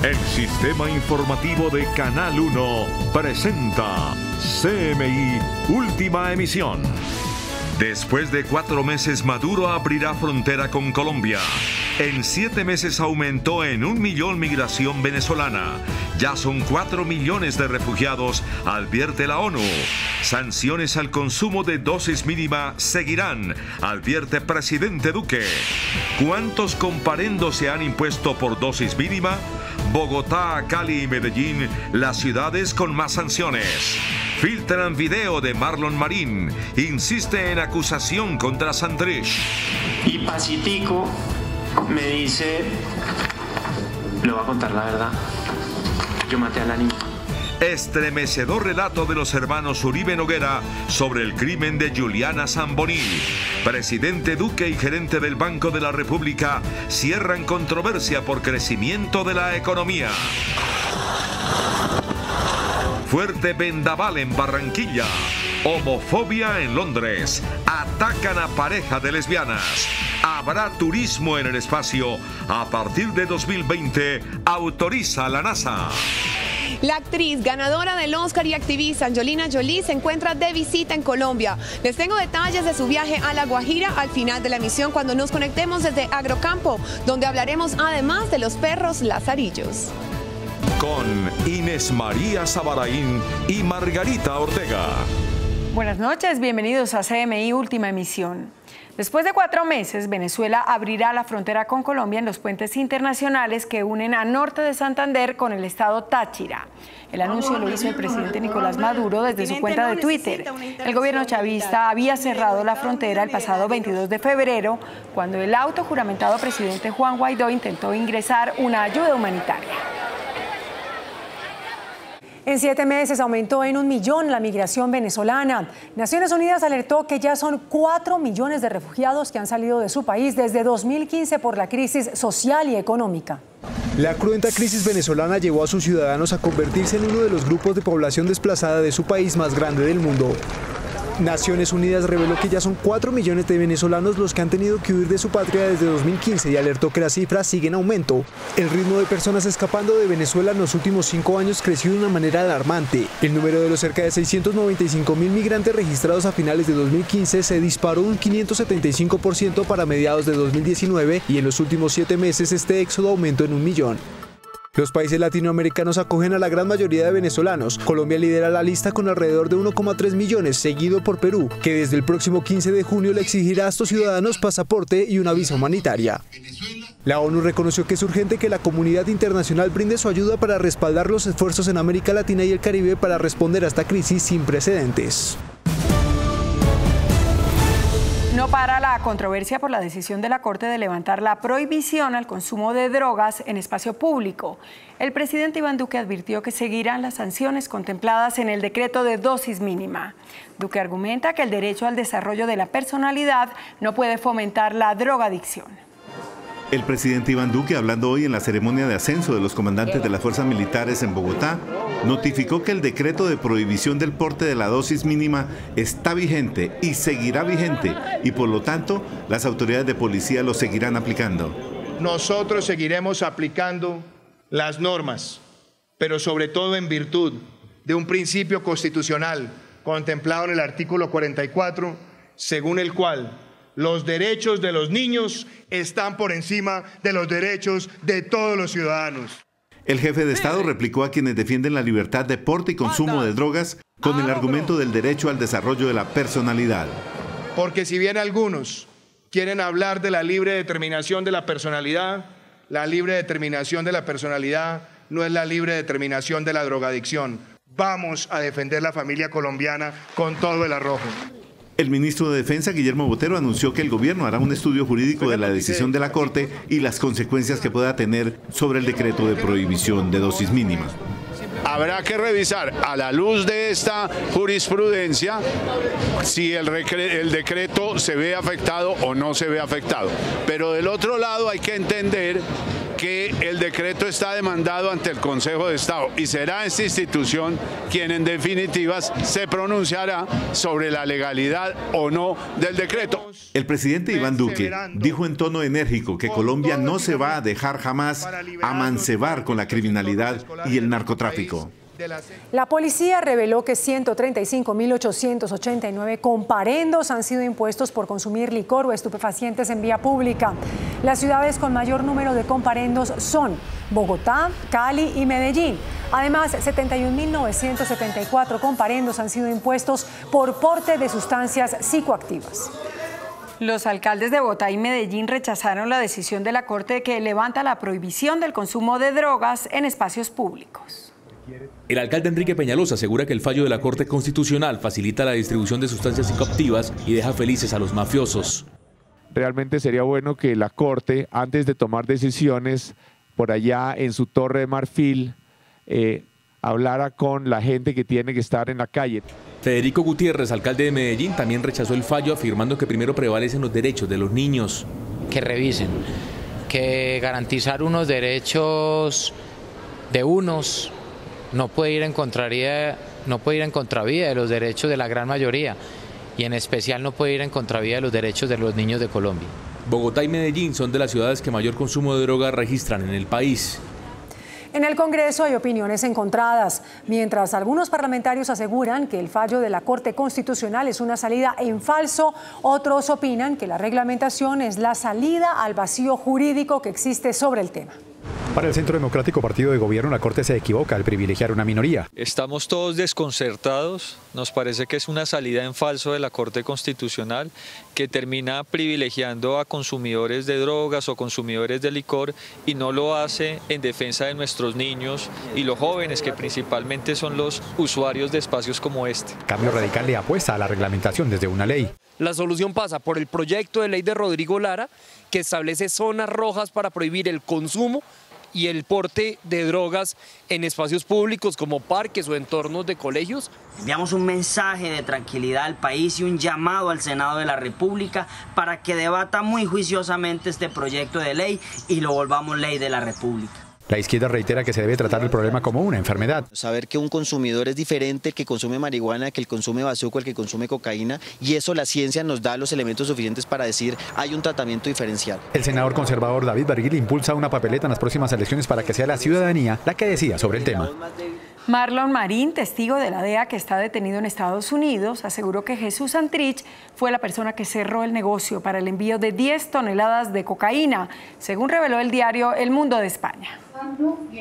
El sistema informativo de Canal 1 presenta CMI Última Emisión. Después de 4 meses, Maduro abrirá frontera con Colombia. En 7 meses aumentó en 1 millón migración venezolana. Ya son 4 millones de refugiados, advierte la ONU. Sanciones al consumo de dosis mínima seguirán, advierte presidente Duque. ¿Cuántos comparendos se han impuesto por dosis mínima? Bogotá, Cali y Medellín, las ciudades con más sanciones. Filtran video de Marlon Marín, insiste en acusación contra Santrich. Y Pacitico me dice, le voy a contar la verdad, yo maté a la niña. Estremecedor relato de los hermanos Uribe Noguera sobre el crimen de Juliana Zamboní. Presidente Duque y gerente del Banco de la República cierran controversia por crecimiento de la economía. Fuerte vendaval en Barranquilla. Homofobia en Londres. Atacan a pareja de lesbianas. Habrá turismo en el espacio. A partir de 2020, autoriza la NASA. La actriz ganadora del Oscar y activista Angelina Jolie se encuentra de visita en Colombia. Les tengo detalles de su viaje a La Guajira al final de la emisión cuando nos conectemos desde Agrocampo, donde hablaremos además de los perros lazarillos. Con Inés María Sabaraín y Margarita Ortega. Buenas noches, bienvenidos a CMI Última Emisión. Después de 4 meses, Venezuela abrirá la frontera con Colombia en los puentes internacionales que unen a norte de Santander con el estado Táchira. El anuncio lo hizo el presidente Nicolás Maduro desde su cuenta de Twitter. El gobierno chavista había cerrado la frontera el pasado 22 de febrero, cuando el autojuramentado presidente Juan Guaidó intentó ingresar una ayuda humanitaria. En 7 meses aumentó en 1 millón la migración venezolana. Naciones Unidas alertó que ya son 4 millones de refugiados que han salido de su país desde 2015 por la crisis social y económica. La cruenta crisis venezolana llevó a sus ciudadanos a convertirse en uno de los grupos de población desplazada de su país más grande del mundo. Naciones Unidas reveló que ya son 4 millones de venezolanos los que han tenido que huir de su patria desde 2015 y alertó que las cifras siguen en aumento. El ritmo de personas escapando de Venezuela en los últimos 5 años creció de una manera alarmante. El número de los cerca de 695.000 migrantes registrados a finales de 2015 se disparó un 575% para mediados de 2019 y en los últimos 7 meses este éxodo aumentó en 1 millón. Los países latinoamericanos acogen a la gran mayoría de venezolanos. Colombia lidera la lista con alrededor de 1,3 millones, seguido por Perú, que desde el próximo 15 de junio le exigirá a estos ciudadanos pasaporte y una visa humanitaria. La ONU reconoció que es urgente que la comunidad internacional brinde su ayuda para respaldar los esfuerzos en América Latina y el Caribe para responder a esta crisis sin precedentes. No para la controversia por la decisión de la Corte de levantar la prohibición al consumo de drogas en espacio público. El presidente Iván Duque advirtió que seguirán las sanciones contempladas en el decreto de dosis mínima. Duque argumenta que el derecho al desarrollo de la personalidad no puede fomentar la drogadicción. El presidente Iván Duque, hablando hoy en la ceremonia de ascenso de los comandantes de las fuerzas militares en Bogotá, notificó que el decreto de prohibición del porte de la dosis mínima está vigente y seguirá vigente y por lo tanto las autoridades de policía lo seguirán aplicando. Nosotros seguiremos aplicando las normas, pero sobre todo en virtud de un principio constitucional contemplado en el artículo 44, según el cual los derechos de los niños están por encima de los derechos de todos los ciudadanos. El jefe de Estado replicó a quienes defienden la libertad de porte y consumo de drogas con el argumento del derecho al desarrollo de la personalidad. Porque si bien algunos quieren hablar de la libre determinación de la personalidad no es la libre determinación de la drogadicción. Vamos a defender la familia colombiana con todo el arrojo. El ministro de Defensa, Guillermo Botero, anunció que el gobierno hará un estudio jurídico de la decisión de la Corte y las consecuencias que pueda tener sobre el decreto de prohibición de dosis mínima. Habrá que revisar a la luz de esta jurisprudencia si el decreto se ve afectado o no se ve afectado. Pero del otro lado hay que entender que el decreto está demandado ante el Consejo de Estado y será esta institución quien en definitivas se pronunciará sobre la legalidad o no del decreto. El presidente Iván Duque dijo en tono enérgico que Colombia no se va a dejar jamás amancebar con la criminalidad y el narcotráfico. La policía reveló que 135.889 comparendos han sido impuestos por consumir licor o estupefacientes en vía pública. Las ciudades con mayor número de comparendos son Bogotá, Cali y Medellín. Además, 71.974 comparendos han sido impuestos por porte de sustancias psicoactivas. Los alcaldes de Bogotá y Medellín rechazaron la decisión de la Corte que levanta la prohibición del consumo de drogas en espacios públicos. El alcalde Enrique Peñalosa asegura que el fallo de la Corte Constitucional facilita la distribución de sustancias psicoactivas y deja felices a los mafiosos. Realmente sería bueno que la Corte, antes de tomar decisiones por allá en su Torre de Marfil, hablara con la gente que tiene que estar en la calle. Federico Gutiérrez, alcalde de Medellín, también rechazó el fallo afirmando que primero prevalecen los derechos de los niños. Que revisen, que garantizar unos derechos de unos no puede ir en contravía de los derechos de la gran mayoría y en especial no puede ir en contravía de los derechos de los niños de Colombia. Bogotá y Medellín son de las ciudades que mayor consumo de drogas registran en el país. En el Congreso hay opiniones encontradas. Mientras algunos parlamentarios aseguran que el fallo de la Corte Constitucional es una salida en falso, otros opinan que la reglamentación es la salida al vacío jurídico que existe sobre el tema. Para el Centro Democrático, partido de gobierno, la Corte se equivoca al privilegiar una minoría. Estamos todos desconcertados, nos parece que es una salida en falso de la Corte Constitucional que termina privilegiando a consumidores de drogas o consumidores de licor y no lo hace en defensa de nuestros niños y los jóvenes, que principalmente son los usuarios de espacios como este. Cambio Radical le apuesta a la reglamentación desde una ley. La solución pasa por el proyecto de ley de Rodrigo Lara, que establece zonas rojas para prohibir el consumo y el porte de drogas en espacios públicos como parques o entornos de colegios. Enviamos un mensaje de tranquilidad al país y un llamado al Senado de la República para que debata muy juiciosamente este proyecto de ley y lo volvamos ley de la República. La izquierda reitera que se debe tratar el problema como una enfermedad. Saber que un consumidor es diferente, el que consume marihuana, que el que consume bazuco, el que consume cocaína, y eso la ciencia nos da los elementos suficientes para decir hay un tratamiento diferencial. El senador conservador David Barguil impulsa una papeleta en las próximas elecciones para que sea la ciudadanía la que decida sobre el tema. Marlon Marín, testigo de la DEA que está detenido en Estados Unidos, aseguró que Jesús Santrich fue la persona que cerró el negocio para el envío de 10 toneladas de cocaína, según reveló el diario El Mundo de España.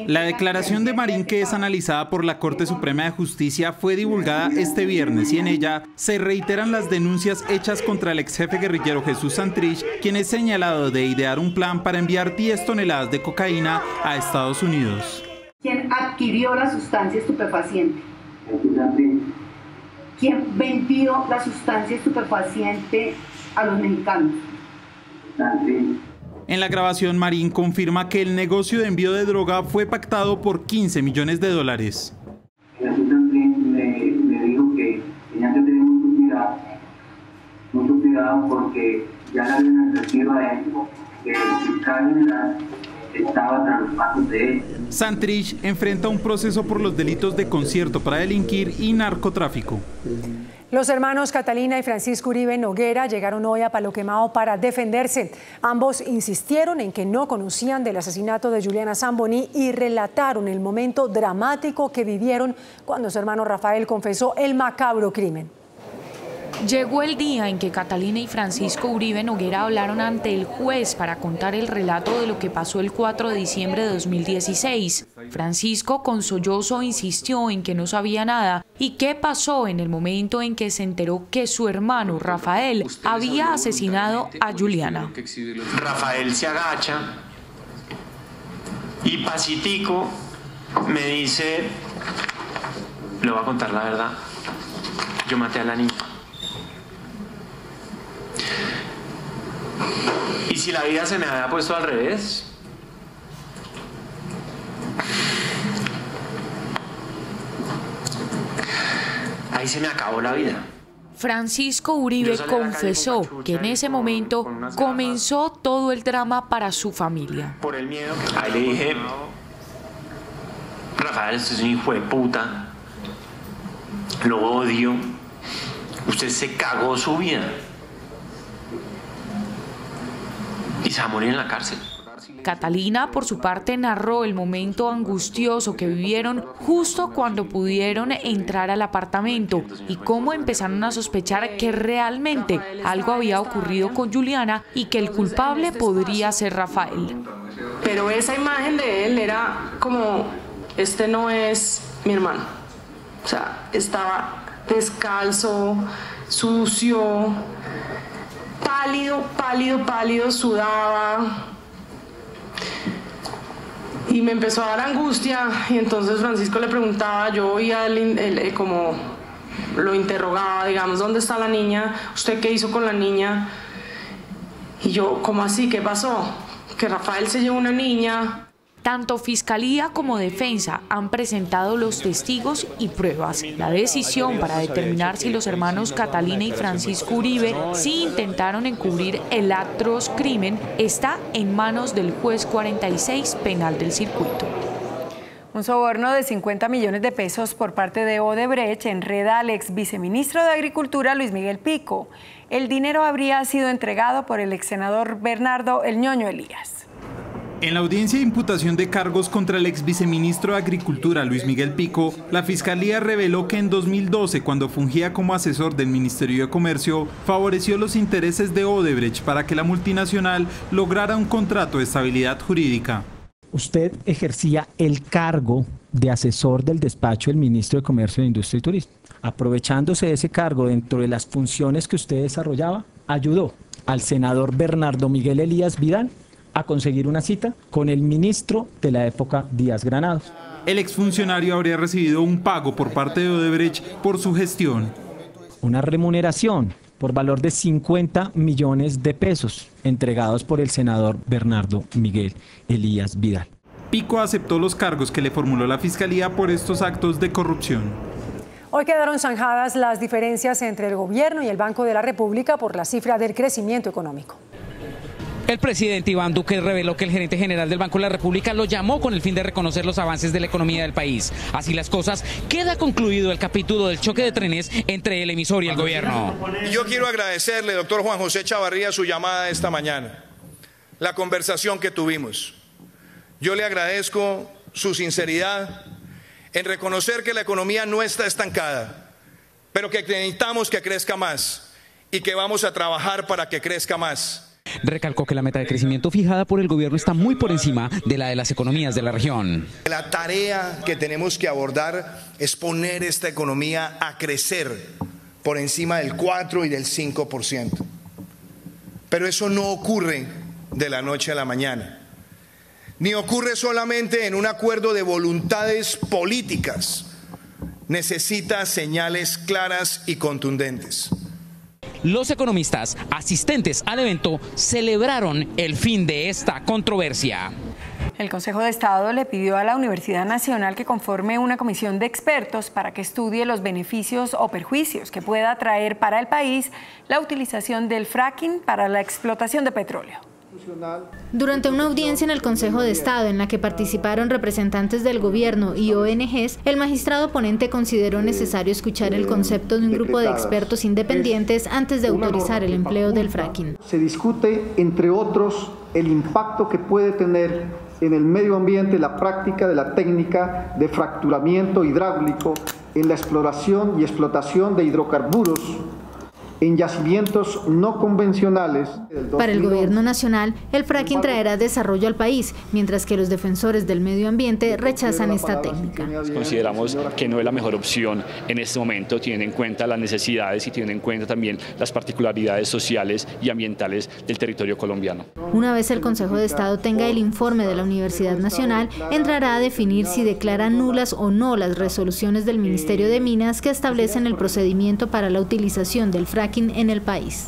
La declaración de Marín, que es analizada por la Corte Suprema de Justicia, fue divulgada este viernes y en ella se reiteran las denuncias hechas contra el ex jefe guerrillero Jesús Santrich, quien es señalado de idear un plan para enviar 10 toneladas de cocaína a Estados Unidos. ¿Quién adquirió la sustancia estupefaciente? ¿Quién vendió la sustancia estupefaciente a los mexicanos? En la grabación, Marín confirma que el negocio de envío de droga fue pactado por $15 millones. Jesús me dijo que tenía que tener mucho cuidado porque ya la habían advertido a él que el fiscal general estaba tras los pasos de él. Santrich enfrenta un proceso por los delitos de concierto para delinquir y narcotráfico. Los hermanos Catalina y Francisco Uribe Noguera llegaron hoy a Palo Quemado para defenderse. Ambos insistieron en que no conocían del asesinato de Juliana Zamboni y relataron el momento dramático que vivieron cuando su hermano Rafael confesó el macabro crimen. Llegó el día en que Catalina y Francisco Uribe Noguera hablaron ante el juez para contar el relato de lo que pasó el 4 de diciembre de 2016. Francisco, con sollozo, insistió en que no sabía nada y qué pasó en el momento en que se enteró que su hermano Rafael había asesinado a Juliana. Rafael se agacha y pasitico me dice, le voy a contar la verdad, yo maté a la niña. ¿Y si la vida se me había puesto al revés? Ahí se me acabó la vida. Francisco Uribe confesó que en ese momento comenzó todo el drama para su familia. Ahí le dije, Rafael, usted es un hijo de puta, lo odio, usted se cagó su vida y se va a morir en la cárcel. Catalina, por su parte, narró el momento angustioso que vivieron justo cuando pudieron entrar al apartamento y cómo empezaron a sospechar que realmente algo había ocurrido con Juliana y que el culpable podría ser Rafael. Pero esa imagen de él era como, este no es mi hermano. O sea, estaba descalzo, sucio, pálido, sudaba. Y me empezó a dar angustia y entonces Francisco le preguntaba, yo oía como lo interrogaba, digamos, ¿dónde está la niña? ¿Usted qué hizo con la niña? Y yo, ¿cómo así? ¿Qué pasó? Que Rafael se llevó una niña. Tanto Fiscalía como Defensa han presentado los testigos y pruebas. La decisión para determinar si los hermanos Catalina y Francisco Uribe sí intentaron encubrir el atroz crimen está en manos del juez 46 penal del circuito. Un soborno de 50 millones de pesos por parte de Odebrecht enreda al ex viceministro de Agricultura, Luis Miguel Pico. El dinero habría sido entregado por el ex senador Bernardo El Ñoño Elías. En la audiencia de imputación de cargos contra el ex viceministro de Agricultura, Luis Miguel Pico, la Fiscalía reveló que en 2012, cuando fungía como asesor del Ministerio de Comercio, favoreció los intereses de Odebrecht para que la multinacional lograra un contrato de estabilidad jurídica. Usted ejercía el cargo de asesor del despacho del Ministro de Comercio, Industria y Turismo. Aprovechándose de ese cargo dentro de las funciones que usted desarrollaba, ayudó al senador Bernardo Miguel Elías Vidal a conseguir una cita con el ministro de la época, Díaz Granados. El exfuncionario habría recibido un pago por parte de Odebrecht por su gestión. Una remuneración por valor de 50 millones de pesos entregados por el senador Bernardo Miguel Elías Vidal. Pico aceptó los cargos que le formuló la Fiscalía por estos actos de corrupción. Hoy quedaron zanjadas las diferencias entre el gobierno y el Banco de la República por la cifra del crecimiento económico. El presidente Iván Duque reveló que el gerente general del Banco de la República lo llamó con el fin de reconocer los avances de la economía del país. Así las cosas, queda concluido el capítulo del choque de trenes entre el emisor y el gobierno. Yo quiero agradecerle, doctor Juan José Chavarría, su llamada esta mañana, la conversación que tuvimos. Yo le agradezco su sinceridad en reconocer que la economía no está estancada, pero que necesitamos que crezca más y que vamos a trabajar para que crezca más. Recalcó que la meta de crecimiento fijada por el gobierno está muy por encima de la de las economías de la región. La tarea que tenemos que abordar es poner esta economía a crecer por encima del 4 y del 5%. Pero eso no ocurre de la noche a la mañana, ni ocurre solamente en un acuerdo de voluntades políticas. Necesita señales claras y contundentes. Los economistas asistentes al evento celebraron el fin de esta controversia. El Consejo de Estado le pidió a la Universidad Nacional que conforme una comisión de expertos para que estudie los beneficios o perjuicios que pueda traer para el país la utilización del fracking para la explotación de petróleo. Durante una audiencia en el Consejo de Estado en la que participaron representantes del gobierno y ONGs, el magistrado ponente consideró necesario escuchar el concepto de un grupo de expertos independientes antes de autorizar el empleo del fracking. Se discute, entre otros, el impacto que puede tener en el medio ambiente la práctica de la técnica de fracturamiento hidráulico en la exploración y explotación de hidrocarburos en yacimientos no convencionales. Para el gobierno nacional, el fracking traerá desarrollo al país, mientras que los defensores del medio ambiente rechazan esta técnica. Consideramos que no es la mejor opción en este momento, teniendo en cuenta las necesidades y teniendo en cuenta también las particularidades sociales y ambientales del territorio colombiano. Una vez el Consejo de Estado tenga el informe de la Universidad Nacional, entrará a definir si declara nulas o no las resoluciones del Ministerio de Minas que establecen el procedimiento para la utilización del fracking en el país.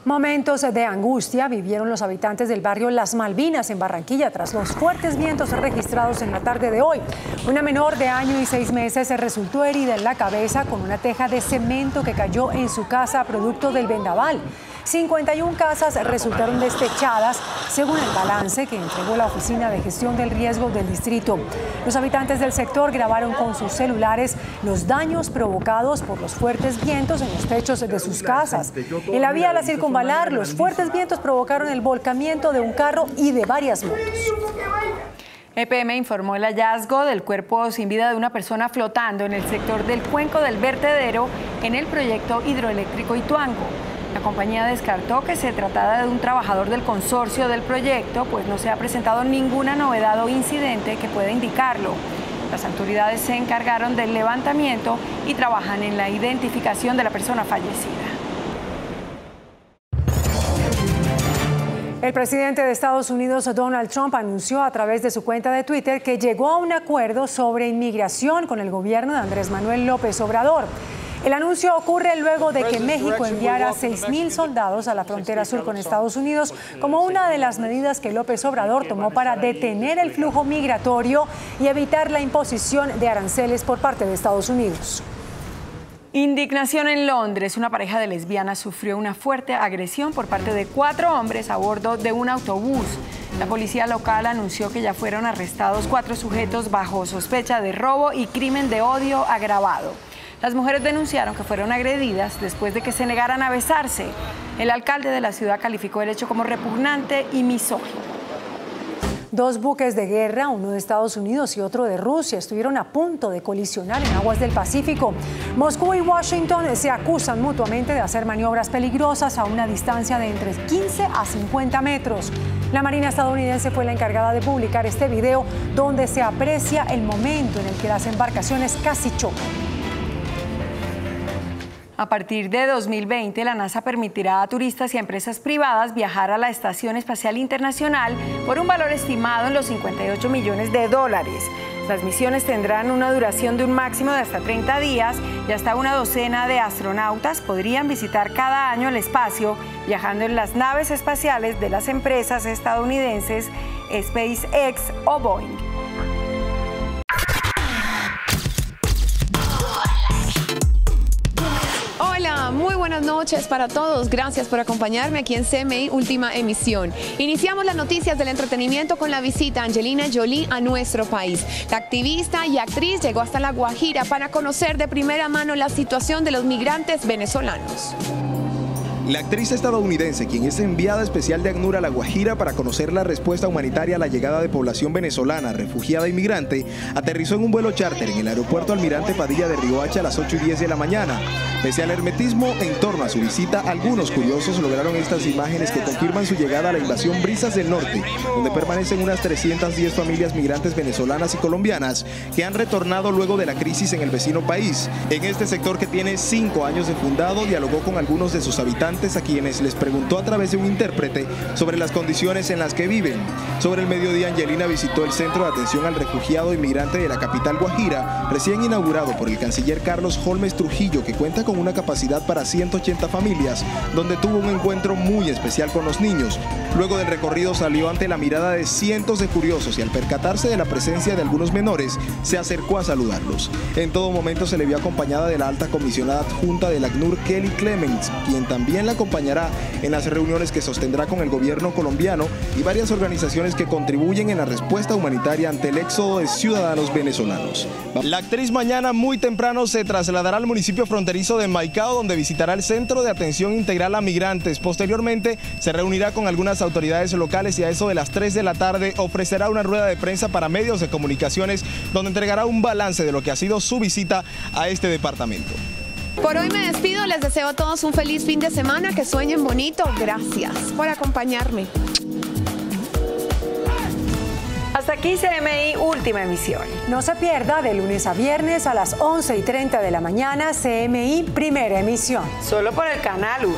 Momentos de angustia vivieron los habitantes del barrio Las Malvinas en Barranquilla tras los fuertes vientos registrados en la tarde de hoy. Una menor de año y 6 meses resultó herida en la cabeza con una teja de cemento que cayó en su casa producto del vendaval. 51 casas resultaron despechadas, según el balance que entregó la Oficina de Gestión del Riesgo del distrito. Los habitantes del sector grabaron con sus celulares los daños provocados por los fuertes vientos en los techos de sus casas. En la vía a la Circunvalar, los fuertes vientos provocaron el volcamiento de un carro y de varias motos. EPM informó el hallazgo del cuerpo sin vida de una persona flotando en el sector del cuenco del vertedero en el proyecto hidroeléctrico Ituango. La compañía descartó que se tratara de un trabajador del consorcio del proyecto, pues no se ha presentado ninguna novedad o incidente que pueda indicarlo. Las autoridades se encargaron del levantamiento y trabajan en la identificación de la persona fallecida. El presidente de Estados Unidos, Donald Trump, anunció a través de su cuenta de Twitter que llegó a un acuerdo sobre inmigración con el gobierno de Andrés Manuel López Obrador. El anuncio ocurre luego de que México enviara 6,000 soldados a la frontera sur con Estados Unidos como una de las medidas que López Obrador tomó para detener el flujo migratorio y evitar la imposición de aranceles por parte de Estados Unidos. Indignación en Londres. Una pareja de lesbianas sufrió una fuerte agresión por parte de 4 hombres a bordo de un autobús. La policía local anunció que ya fueron arrestados 4 sujetos bajo sospecha de robo y crimen de odio agravado. Las mujeres denunciaron que fueron agredidas después de que se negaran a besarse. El alcalde de la ciudad calificó el hecho como repugnante y misógino. 2 buques de guerra, uno de Estados Unidos y otro de Rusia, estuvieron a punto de colisionar en aguas del Pacífico. Moscú y Washington se acusan mutuamente de hacer maniobras peligrosas a una distancia de entre 15 a 50 metros. La Marina estadounidense fue la encargada de publicar este video donde se aprecia el momento en el que las embarcaciones casi chocan. A partir de 2020, la NASA permitirá a turistas y a empresas privadas viajar a la Estación Espacial Internacional por un valor estimado en los $58 millones. Las misiones tendrán una duración de un máximo de hasta 30 días y hasta una docena de astronautas podrían visitar cada año el espacio viajando en las naves espaciales de las empresas estadounidenses SpaceX o Boeing. Hola, muy buenas noches para todos. Gracias por acompañarme aquí en CMI Última Emisión. Iniciamos las noticias del entretenimiento con la visita de Angelina Jolie a nuestro país. La activista y actriz llegó hasta La Guajira para conocer de primera mano la situación de los migrantes venezolanos. La actriz estadounidense, quien es enviada especial de ACNUR a La Guajira para conocer la respuesta humanitaria a la llegada de población venezolana, refugiada e inmigrante, aterrizó en un vuelo charter en el aeropuerto Almirante Padilla de Riohacha a las 8:10 de la mañana. Pese al hermetismo en torno a su visita, algunos curiosos lograron estas imágenes que confirman su llegada a la invasión Brisas del Norte, donde permanecen unas 310 familias migrantes venezolanas y colombianas que han retornado luego de la crisis en el vecino país. En este sector, que tiene 5 años de fundado, dialogó con algunos de sus habitantes, a quienes les preguntó a través de un intérprete sobre las condiciones en las que viven. Sobre el mediodía, Angelina visitó el Centro de Atención al Refugiado Inmigrante de la capital Guajira, recién inaugurado por el canciller Carlos Holmes Trujillo, que cuenta con una capacidad para 180 familias, donde tuvo un encuentro muy especial con los niños. Luego del recorrido salió ante la mirada de cientos de curiosos y al percatarse de la presencia de algunos menores, se acercó a saludarlos. En todo momento se le vio acompañada de la alta comisionada adjunta del ACNUR, Kelly Clements, quien también la acompañará en las reuniones que sostendrá con el gobierno colombiano y varias organizaciones que contribuyen en la respuesta humanitaria ante el éxodo de ciudadanos venezolanos. La actriz mañana muy temprano se trasladará al municipio fronterizo de Maicao, donde visitará el Centro de Atención Integral a Migrantes. Posteriormente se reunirá con algunas autoridades locales y a eso de las 3 de la tarde ofrecerá una rueda de prensa para medios de comunicaciones, donde entregará un balance de lo que ha sido su visita a este departamento. Por hoy me despido, les deseo a todos un feliz fin de semana, que sueñen bonito. Gracias por acompañarme. Hasta aquí CMI Última Emisión. No se pierda de lunes a viernes a las 11:30 de la mañana CMI Primera Emisión. Solo por el Canal 1.